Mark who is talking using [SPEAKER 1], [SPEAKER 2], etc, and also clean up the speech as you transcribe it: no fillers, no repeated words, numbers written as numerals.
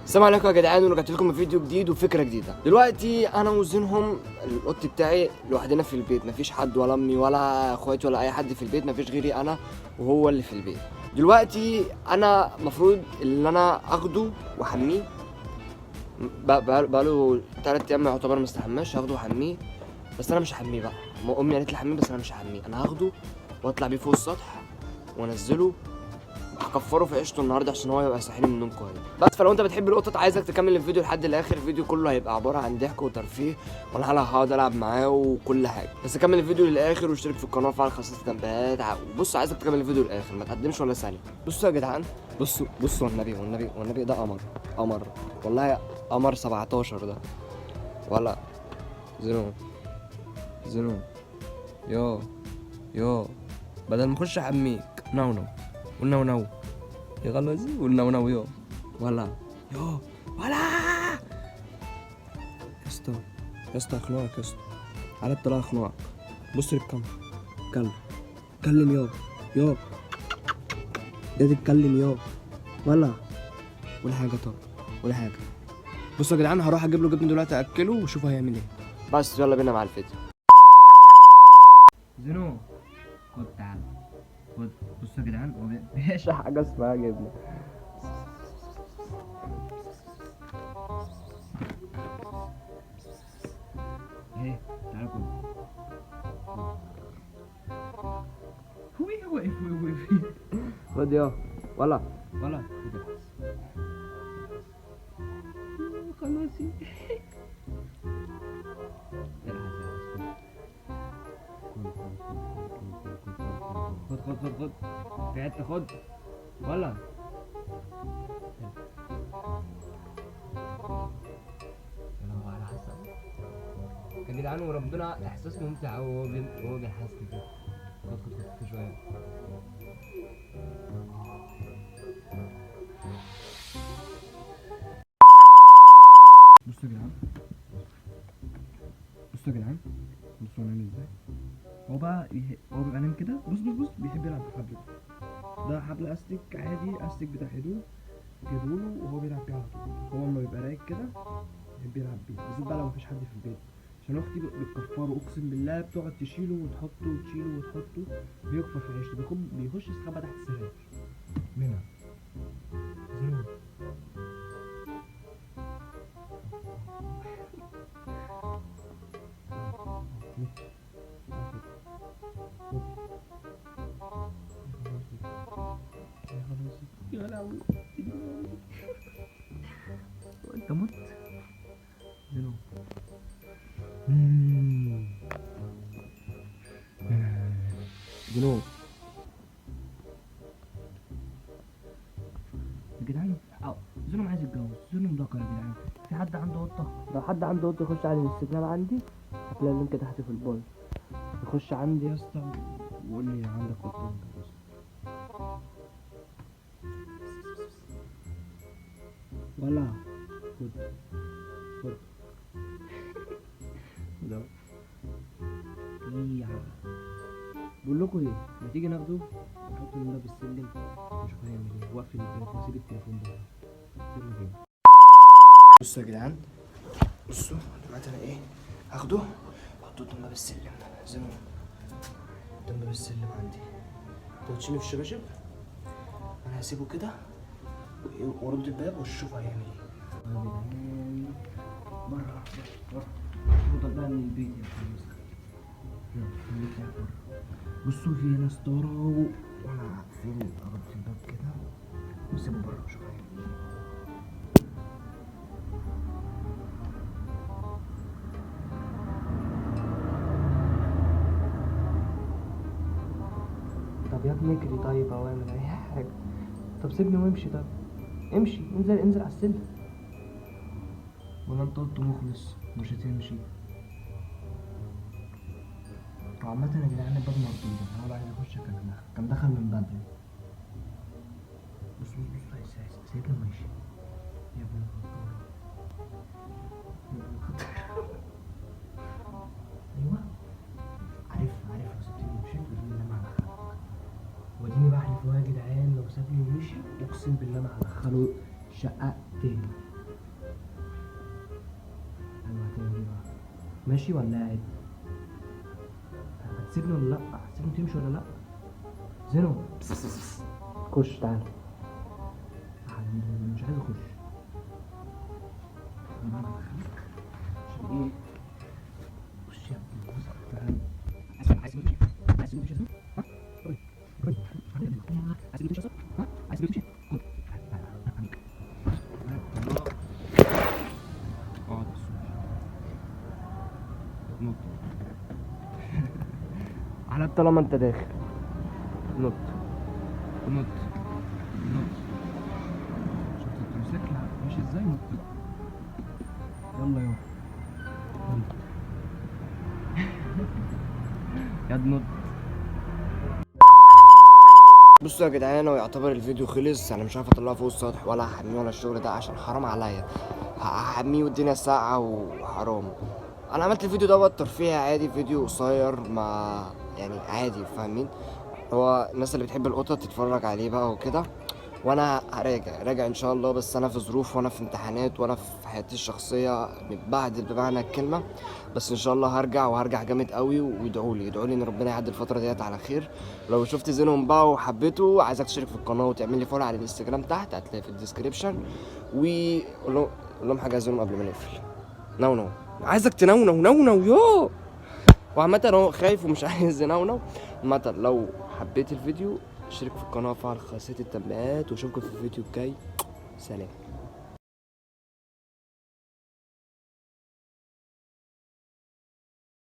[SPEAKER 1] السلام عليكم يا جدعان، ورجعت لكم بفيديو جديد وفكره جديده. دلوقتي انا وزينهم القط بتاعي لوحدنا في البيت، مفيش حد ولا امي ولا اخواتي ولا اي حد في البيت، مفيش غيري انا وهو اللي في البيت. دلوقتي انا مفروض ان انا اخده واحميه، بقاله 3 ايام يعتبر ما استحماش، هاخده واحميه. بس انا مش هحميه بقى، امي قالت لي حميه بس انا مش هحميه، انا هاخده واطلع بيه فوق السطح وانزله، هكفره في عيشته النهارده عشان هو يبقى صاحيني من النوم كويس. بس فلو انت بتحب القطط عايزك تكمل الفيديو لحد الاخر، الفيديو كله هيبقى عباره عن ضحك وترفيه، وانا هقعد العب معاه وكل حاجه. بس كمل الفيديو للاخر واشترك في القناه وفعل خاصيه التنبيهات. بص عايزك تكمل الفيديو للاخر، ما تقدمش ولا ثانيه. بصوا يا جدعان، بصوا والنبي ده قمر والله، قمر 17 ده ولا زنو يو بدل ما اخش احميك والنونو يغلظي والنونو يو ولا ولا يا اسطى اخنقك يا اسطى، على الطلاق اخنقك. بص للكاميرا، كلم يو ده تتكلم ولا حاجه. طب ولا حاجه. بصوا يا جدعان، هروح اجيب له جبنه دلوقتي اكله وشوف هيعمل ايه. بس يلا بينا مع الفيديو. زينو خد تعال خد. بصوا يا جدعان، هو بيشرح حاجه اسمها جبنه. ايه تعالى كل. وقف خد يا ولا خلاص. خد في حته، خد ولا يا جدعان، وربنا احساس ممتع قوي وهو بيحسن كده. خد شويه. بصوا يا جدعان، بصوا نايم ازاي. هو بقى هو بيبقى نايم كده. بص بيحب يلعب بالحبل ده حبل استيك عادي، استيك بتاع هدوم جابوله وهو بيلعب بيه على طول. هو لما بيبقى رايق كده بيحب يلعب بيه، بالذات بقى لو مفيش حد في البيت، عشان اختي بتكفره اقسم بالله، بتقعد تشيله وتحطه وتشيله وتحطه، بيكفر في عيشته، بيخش يستخبى تحت السرير منها. زينو يا لهوي انت مت زينو. زينو يا جدعان، زينو عايز يتجوز، زينو مذكر يا جدعان. في حد عنده قطة؟ لو حد عنده قطة يخش على الانستجرام عندي، هتلاقي اللينك تحت في البايو. يخش عندي يا اسطى وقول لي عندك قطة نتجوز. ولا خد ده ايه بقول لكم ايه، ما تيجي ناخده نحطه من باب السلم نشوف هيعمل ايه، واقفل الباب واسيب التليفون بره. يلا بينا. بصوا يا جدعان، دلوقتي انا ايه هاخده احطه قدام باب السلم زي ما قدام باب السلم عندي. انتوا تشيلوا في الشباشب، انا هسيبه كده وارد الباب واشوف هيعمل ايه. يا جدعان بره افضل بقى من البيت يا فلوس. يلا نطلع بره. بصوا في ناس طاروا وانا هقفل ارد الباب كده واسيبه بره واشوف هيعمل ايه. طب يا ابني اجري طيب او اعمل اي حاجه. طب سيبني وامشي. طب امشي، انزل على السلم. ولا انت قلت مخلص مش هتمشي؟ وعامة يا جدعان الباب مردود، هو عايز يخش كان دخل من بدري. بص سيبني وماشي يا ابن الغدار. ايوه عارف لو سبتني ومشيت وديني نام على خلق. وديني بحلف يا جدعان، لو اقسم بالله انا هدخله شقه تاني. ايوه هتعمل ايه بقى؟ ماشي ولا قاعد؟ هتسيبني ولا لا؟ هتسيبني تمشي ولا لا؟ زينو خش تعالى. مش عايز اخش. انا هدخلك عشان ايه؟ خش يا ابني الجوز تعالى. عايز تمشي؟ عايز تمشي؟ ها؟ عايز تمشي؟ ها؟ عايز تمشي؟ خد اقعد نط على طالما انت داخل نط نط نط. شفت التروسيكل ماشي ازاي؟ نط يلا يلا ياد نط. بصوا يا جدعان، هو يعتبر الفيديو خلص. انا مش عارف اطلعه فوق السطح ولا هحميه ولا الشغل ده عشان حرام عليا. هحميه والدنيا ساقعه وحرام. انا عملت الفيديو دوت ترفيه عادي، فيديو قصير ما يعني عادي فاهمين. هو الناس اللي بتحب القطط تتفرج عليه بقى وكده. وانا راجع ان شاء الله، بس انا في ظروف وانا في امتحانات وانا في حياتي الشخصيه متبهدل بمعنى الكلمه. بس ان شاء الله هرجع وهرجع جامد قوي، وادعوا لي ان ربنا يعدي الفتره ديت على خير. لو شفت زينهم بقى وحبيته، عايزك تشترك في القناه وتعمل لي فولو على الانستجرام تحت، هتلاقي في الديسكريبشن. وقول لهم حاجه زينهم قبل ما نقفل. نونو عايزك تنونو يو. وعامة هو خايف ومش عايز ينونو. عامة لو حبيت الفيديو اشترك في القناة وفعل خاصية التنبيهات، واشوفكم في الفيديو الجاي. سلام.